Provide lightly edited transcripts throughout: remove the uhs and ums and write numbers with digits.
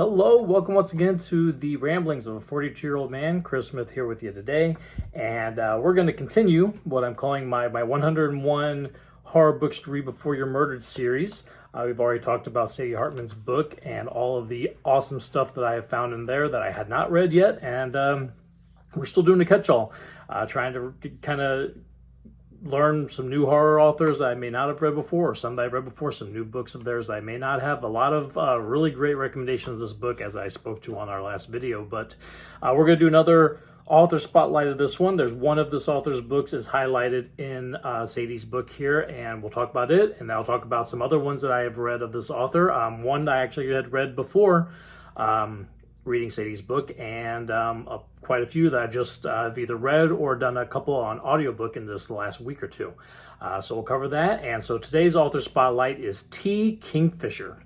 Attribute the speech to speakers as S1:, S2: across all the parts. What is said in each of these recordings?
S1: Hello, welcome once again to the ramblings of a 42-year-old man. Chris Smith here with you today, and we're going to continue what I'm calling my 101 horror books to read before you're murdered series. We've already talked about Sadie Hartmann's book and all of the awesome stuff that I have found in there that I had not read yet, and we're still doing a catch-all, trying to kind of learn some new horror authors that I may not have read before, or some that I've read before, some new books of theirs that I may not have. A lot of really great recommendations of this book, as I spoke to on our last video. But we're going to do another author spotlight of this one. There's one of this author's books is highlighted in Sadie's book here, and we'll talk about it. And I'll talk about some other ones that I have read of this author. One I actually had read before reading Sadie's book, and quite a few that I've just have either read or done a couple on audiobook in this last week or two. So we'll cover that. And so today's author spotlight is Kingfisher.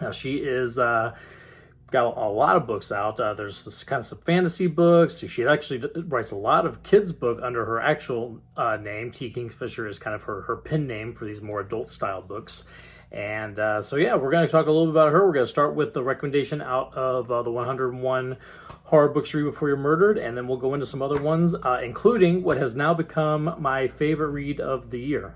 S1: Now she is got a lot of books out. There's this kind of some fantasy books. She actually writes a lot of kids' book under her actual name. Kingfisher is kind of her pen name for these more adult style books. And so yeah, we're going to talk a little bit about her. We're going to start with the recommendation out of the 101 horror books to read before you're murdered, and then we'll go into some other ones, including what has now become my favorite read of the year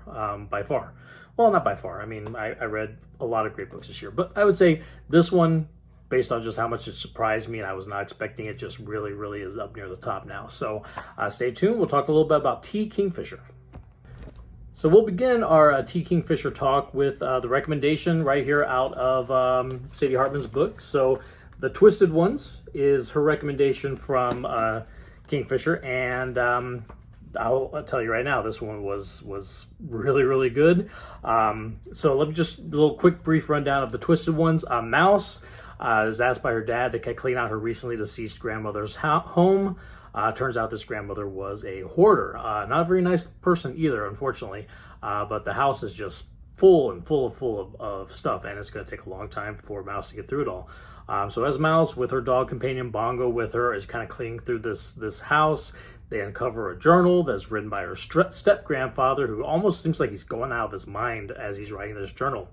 S1: by far. Well, not by far. I mean, I read a lot of great books this year, but I would say this one, based on just how much it surprised me and I was not expecting it, just really is up near the top now. So stay tuned. We'll talk a little bit about Kingfisher. So we'll begin our Kingfisher talk with the recommendation right here out of Sadie Hartmann's book. So The Twisted Ones is her recommendation from Kingfisher, and I'll tell you right now, this one was really good. So let me just a little quick brief rundown of The Twisted Ones. Mouse is asked by her dad to clean out her recently deceased grandmother's home. Turns out this grandmother was a hoarder. Not a very nice person either, unfortunately. But the house is just full of stuff, and it's going to take a long time for Mouse to get through it all. So as Mouse, with her dog companion Bongo with her, is kind of cleaning through this house, they uncover a journal that's written by her step-grandfather, who almost seems like he's going out of his mind as he's writing this journal.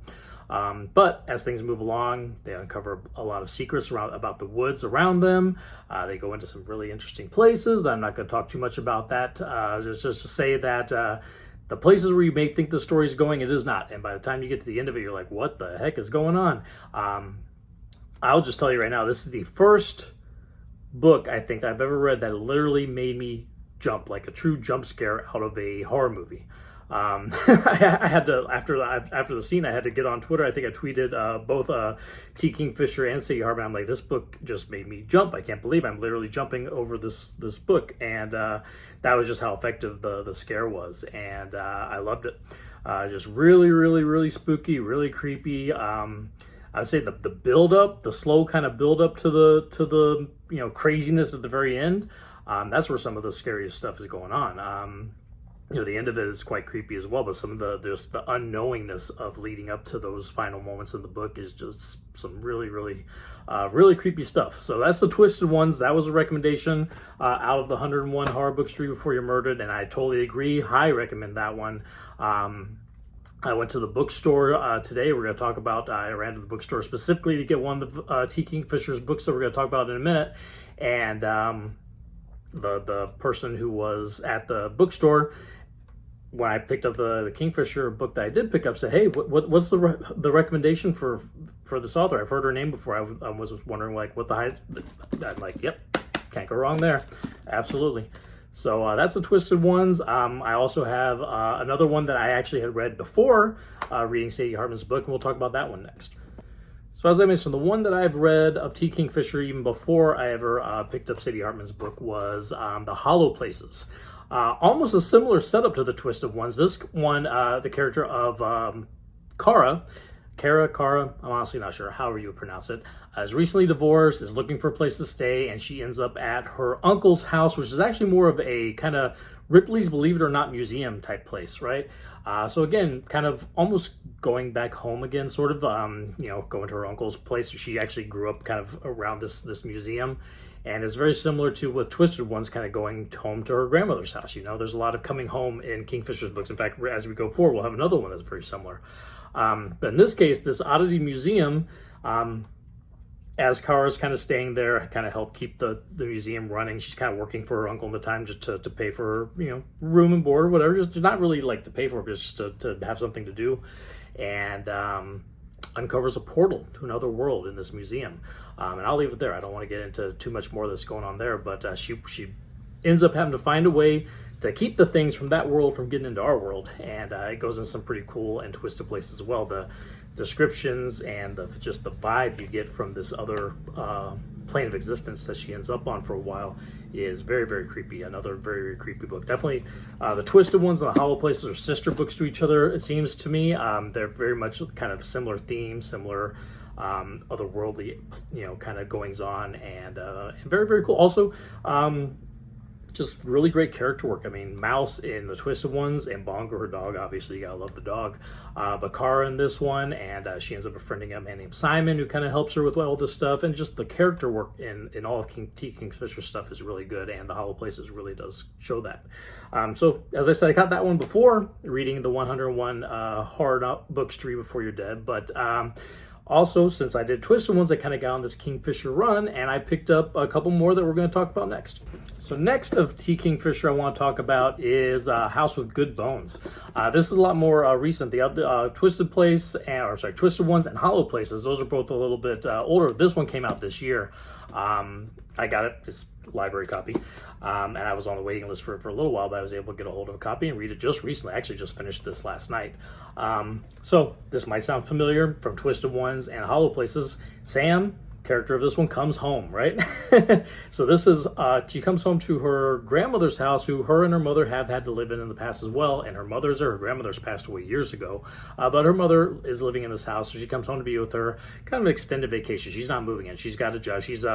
S1: But as things move along, they uncover a lot of secrets about the woods around them. They go into some really interesting places. I'm not going to talk too much about that. Just to say that the places where you may think the story is going, it is not. And by the time you get to the end of it, you're like, what the heck is going on? I'll just tell you right now, this is the first book I think I've ever read that literally made me jump, like a true jump scare out of a horror movie. I had to, after the scene, I had to get on Twitter. I think I tweeted both Kingfisher and Sadie Hartmann. I'm like, this book just made me jump. I can't believe I'm literally jumping over this book. And that was just how effective the scare was. And I loved it. Just really spooky, really creepy. I'd say the build up, the slow kind of build up to the craziness at the very end. That's where some of the scariest stuff is going on. The end of it is quite creepy as well, but some of the unknowingness of leading up to those final moments in the book is just some really creepy stuff. So that's The Twisted Ones. That was a recommendation out of the 101 horror books to read before you're murdered, and I totally agree. High recommend that one. I went to the bookstore today. We're going to talk about, I ran to the bookstore specifically to get one of Kingfisher's books that we're going to talk about in a minute. And the person who was at the bookstore, when I picked up the Kingfisher book that I did pick up, said, hey, what's the recommendation for this author? I've heard her name before. I was wondering, like, what the high... I'm like, yep, can't go wrong there. Absolutely. So that's The Twisted Ones. I also have another one that I actually had read before reading Sadie Hartmann's book, and we'll talk about that one next. So as I mentioned, the one that I've read of Kingfisher even before I ever picked up Sadie Hartmann's book was The Hollow Places. Almost a similar setup to The Twisted Ones. This one, the character of Kara, I'm honestly not sure, however you would pronounce it, is recently divorced, is looking for a place to stay, and she ends up at her uncle's house, which is actually more of a kind of Ripley's Believe It or Not museum type place, right? So again, kind of almost going back home again, sort of, going to her uncle's place. She actually grew up kind of around this museum. And it's very similar to what Twisted One's kind of going home to her grandmother's house. There's a lot of coming home in Kingfisher's books. In fact, as we go forward, we'll have another one that's very similar. But in this case, this oddity museum as Kara's kind of staying there, kind of help keep the museum running. She's kind of working for her uncle in the time just to pay for, room and board or whatever. Just not really like to pay for it, but just to have something to do. And uncovers a portal to another world in this museum. And I'll leave it there. I don't want to get into too much more that's going on there, but she ends up having to find a way to keep the things from that world from getting into our world. And it goes in some pretty cool and twisted places as well. The descriptions and just the vibe you get from this other plane of existence that she ends up on for a while is very, very creepy. Another very, very creepy book. Definitely the Twisted Ones and the Hollow Places are sister books to each other, it seems to me. They're very much kind of similar themes, similar otherworldly, kind of goings on, and very, very cool. Also, just really great character work. I mean, Mouse in the Twisted Ones and Bongo, her dog, obviously you gotta love the dog. But Kara in this one, and she ends up befriending a man named Simon who kind of helps her with all this stuff. And just the character work in all of Kingfisher stuff is really good, and the Hollow Places really does show that. So as I said, I got that one before reading the 101 hard books to read before you're dead, but also, since I did Twisted Ones, I kind of got on this Kingfisher run, and I picked up a couple more that we're going to talk about next. So next of T. Kingfisher I want to talk about is House with Good Bones. This is a lot more recent. The other Twisted Ones and Hollow Places, those are both a little bit older. This one came out this year. I got it, it's a library copy, and I was on the waiting list for a little while, but I was able to get a hold of a copy and read it just recently. I actually just finished this last night. So this might sound familiar from Twisted Ones and Hollow Places. Sam, character of this one, comes home, right? So this is, she comes home to her grandmother's house, who her and her mother have had to live in the past as well, and her grandmother's passed away years ago, but her mother is living in this house, so she comes home to be with her, kind of an extended vacation. She's not moving in. She's got a job. She's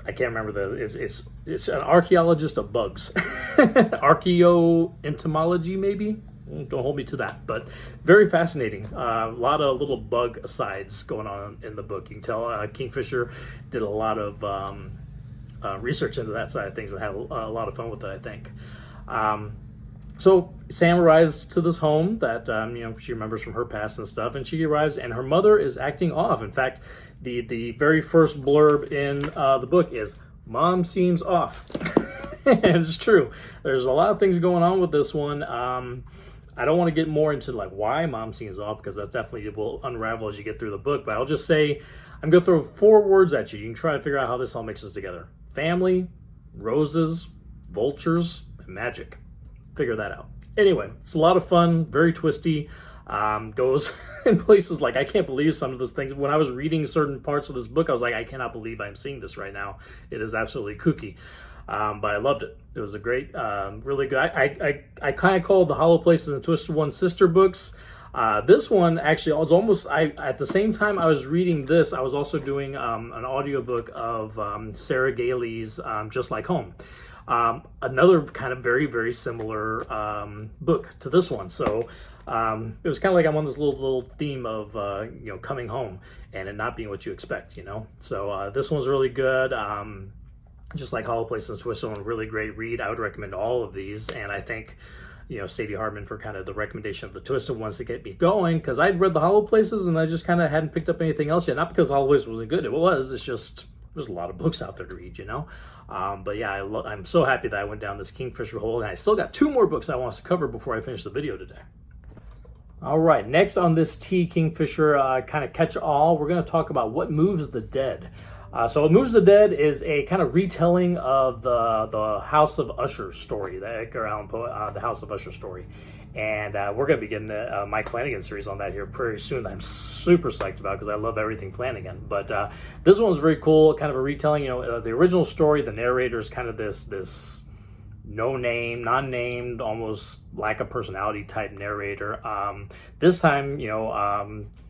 S1: I can't remember it's an archaeologist of bugs. Archaeoentomology, maybe? Don't hold me to that, but very fascinating. A lot of little bug asides going on in the book. You can tell Kingfisher did a lot of research into that side of things and had a lot of fun with it, I think. So Sam arrives to this home that she remembers from her past and stuff, and she arrives, and her mother is acting off. In fact, the very first blurb in the book is, "Mom seems off." And it's true. There's a lot of things going on with this one. I don't want to get more into like why Mom seems off, because that's definitely will unravel as you get through the book. But I'll just say I'm going to throw 4 words at you. You can try to figure out how this all mixes together: family, roses, vultures, and magic. Figure that out. Anyway, it's a lot of fun, very twisty, goes in places like, I can't believe some of those things. When I was reading certain parts of this book, I was like, I cannot believe I'm seeing this right now. It is absolutely kooky, but I loved it. It was a great, really good. I kind of called the Hollow Places and Twisted Ones sister books. This one actually, I was almost, at the same time I was reading this, I was also doing an audiobook of Sarah Gailey's Just Like Home. Another kind of very, very similar book to this one. So it was kind of like I'm on this little theme of coming home and it not being what you expect, So this one's really good. Just like Hollow Places and Twisted One, really great read. I would recommend all of these, and I think Sadie Hartmann for kind of the recommendation of the Twisted Ones to get me going, because I'd read the Hollow Places and I just kind of hadn't picked up anything else yet. Not because Hollow Places wasn't good, it was. It's just there's a lot of books out there to read, But yeah, I'm so happy that I went down this Kingfisher hole, and I still got 2 more books I want to cover before I finish the video today. All right, next on this T. Kingfisher kind of catch-all, we're going to talk about What Moves the Dead. So What Moves the Dead is a kind of retelling of the House of Usher story, the Edgar Allan Poe, the House of Usher story. And we're going to be getting a Mike Flanagan series on that here pretty soon that I'm super psyched about, because I love everything Flanagan. But this one's very cool, kind of a retelling. The original story, the narrator is kind of this no-name, non-named, almost lack of personality type narrator. This time,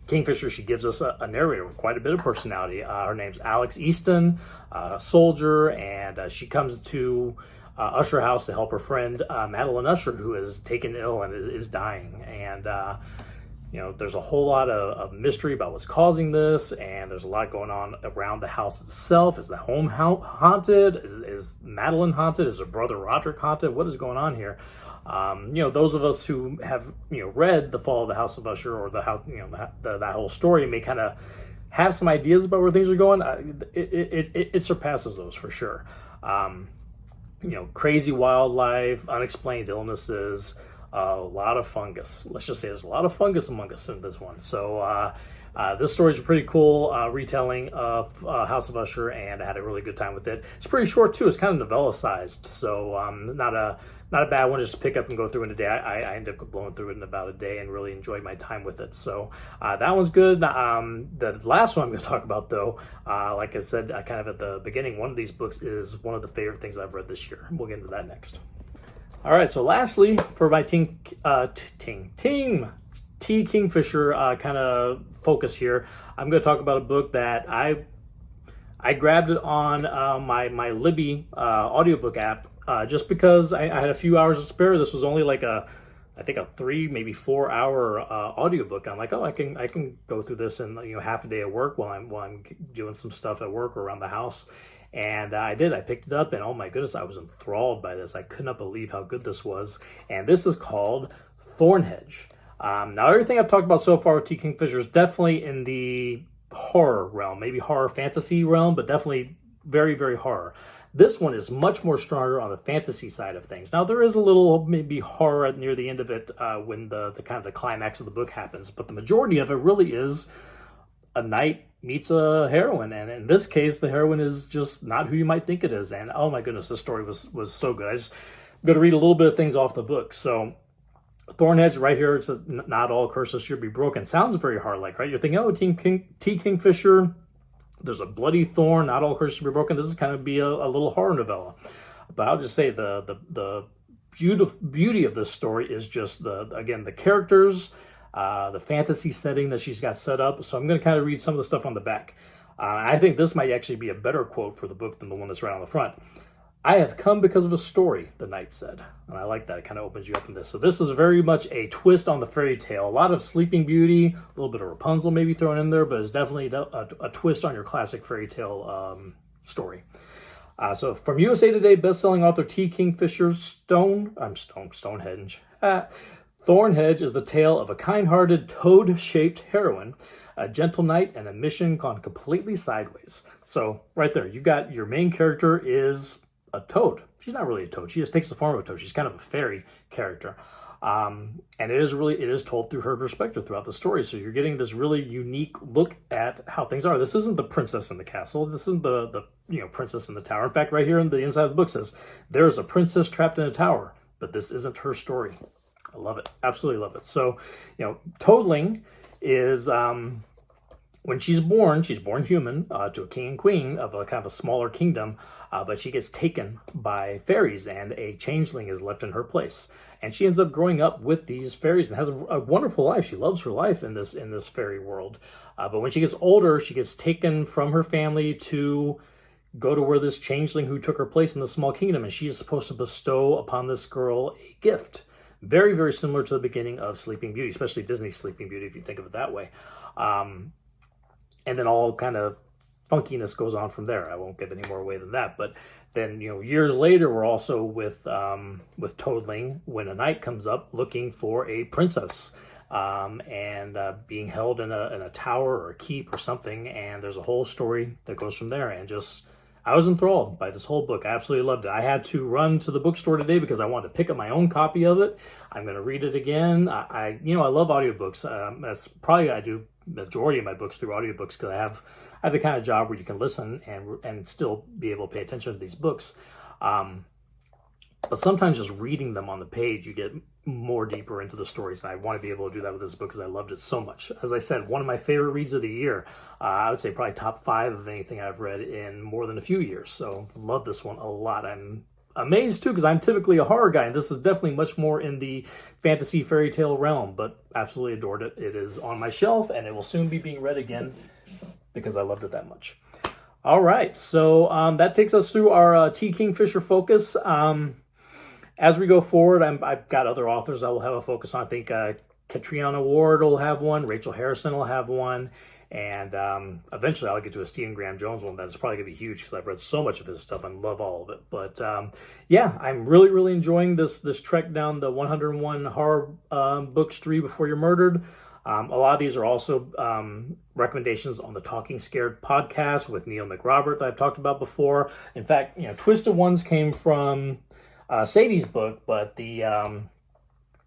S1: Kingfisher, she gives us a narrator with quite a bit of personality. Her name's Alex Easton, a soldier, and she comes to Usher House to help her friend Madeline Usher, who is taken ill and is dying. And there's a whole lot of mystery about what's causing this, and there's a lot going on around the house itself. Is the home haunted? Is Madeline haunted? Is her brother Roderick haunted? What is going on here? Those of us who have read The Fall of the House of Usher, or the house, that whole story, may kind of have some ideas about where things are going, it surpasses those for sure. Crazy wildlife, unexplained illnesses, a lot of fungus. Let's just say there's a lot of fungus among us in this one. So this story is pretty cool retelling of House of Usher, and I had a really good time with it. It's pretty short too. It's kind of novella sized, so not a bad one just to pick up and go through in a day. I ended up blowing through it in about a day and really enjoyed my time with it. So that one's good. The last one I'm going to talk about, though, like I said, kind of at the beginning, one of these books is one of the favorite things I've read this year. We'll get into that next. All right, so lastly, for my Team T. Kingfisher kind of focus here, I'm going to talk about a book that I grabbed it on my Libby audiobook app just because I had a few hours to spare. This was only like I think a 3, maybe 4 hour audiobook. I'm like, oh, I can go through this in half a day at work while I'm doing some stuff at work or around the house. And I did. I picked it up, and oh my goodness, I was enthralled by this. I could not believe how good this was. And this is called Thornhedge. Now, everything I've talked about so far with T. Kingfisher is definitely in the horror realm, maybe horror fantasy realm, but definitely very, very horror. This one is much more stronger on the fantasy side of things. Now, there is a little maybe horror near the end of it when the kind of the climax of the book happens, but the majority of it really is a knight meets a heroine, and in this case, the heroine is just not who you might think it is. And oh my goodness, this story was so good. I just going to read a little bit of things off the book. So Thornhedge right here, it's not all curses should be broken. Sounds very hard-like, right? You're thinking, oh, T. Kingfisher, there's a bloody thorn, not all curses should be broken. This is kind of be a little horror novella. But I'll just say the beauty of this story is just the characters, the fantasy setting that she's got set up. So I'm going to kind of read some of the stuff on the back. I think this might actually be a better quote for the book than the one that's right on the front. I have come because of a story, the knight said. And I like that. It kind of opens you up in this. So this is very much a twist on the fairy tale. A lot of Sleeping Beauty, a little bit of Rapunzel maybe thrown in there, but it's definitely a twist on your classic fairy tale story. So from USA Today, best-selling author T. Kingfisher Thornhedge. Thornhedge is the tale of a kind-hearted, toad-shaped heroine, a gentle knight, and a mission gone completely sideways. So right there, you've got your main character is a toad. She's not really a toad. She just takes the form of a toad. She's kind of a fairy character. And it is told through her perspective throughout the story. So you're getting this really unique look at how things are. This isn't the princess in the castle. This isn't the princess in the tower. In fact, right here in the inside of the book says, there's a princess trapped in a tower, but this isn't her story. I love it. Absolutely love it. So, toadling is when she's born human to a king and queen of a kind of a smaller kingdom, but she gets taken by fairies and a changeling is left in her place. And she ends up growing up with these fairies and has a wonderful life. She loves her life in this fairy world. But when she gets older, she gets taken from her family to go to where this changeling who took her place in the small kingdom, and she is supposed to bestow upon this girl a gift. Very, very similar to the beginning of Sleeping Beauty, especially Disney's Sleeping Beauty, if you think of it that way. And then all kind of funkiness goes on from there. I won't give any more away than that. But then, years later, we're also with toadling when a knight comes up looking for a princess and being held in a tower or a keep or something. And there's a whole story that goes from there. And I was enthralled by this whole book. I absolutely loved it. I had to run to the bookstore today because I wanted to pick up my own copy of it. I'm going to read it again. I love audiobooks. That's probably I do majority of my books through audiobooks because I have the kind of job where you can listen and still be able to pay attention to these books. But sometimes just reading them on the page, you get more deeper into the stories. And I want to be able to do that with this book because I loved it so much. As I said, one of my favorite reads of the year. I would say probably top 5 of anything I've read in more than a few years. So love this one a lot. I'm amazed too because I'm typically a horror guy, and this is definitely much more in the fantasy fairy tale realm, but absolutely adored it. It is on my shelf, and it will soon be being read again because I loved it that much. All right, so that takes us through our T. Kingfisher focus. As we go forward, I've got other authors I will have a focus on. I think Catriona Ward will have one, Rachel Harrison will have one, And eventually I'll get to a Stephen Graham Jones one that's probably going to be huge because I've read so much of his stuff and love all of it. But yeah, I'm really, really enjoying this trek down the 101 horror books to read before you're murdered. A lot of these are also recommendations on the Talking Scared podcast with Neil McRobert that I've talked about before. In fact, Twisted Ones came from Sadie's book, but the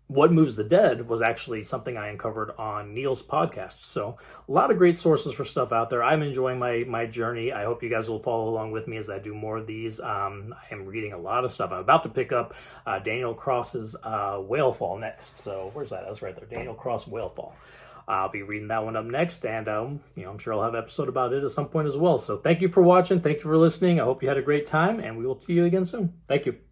S1: What Moves the Dead was actually something I uncovered on Neil's podcast. So a lot of great sources for stuff out there. I'm enjoying my journey. I hope you guys will follow along with me as I do more of these. I am reading a lot of stuff. I'm about to pick up Daniel Cross's Whalefall next. So where's that? That's right there. Daniel Cross Whalefall. I'll be reading that one up next, and I'm sure I'll have an episode about it at some point as well. So thank you for watching. Thank you for listening. I hope you had a great time, and we will see you again soon. Thank you.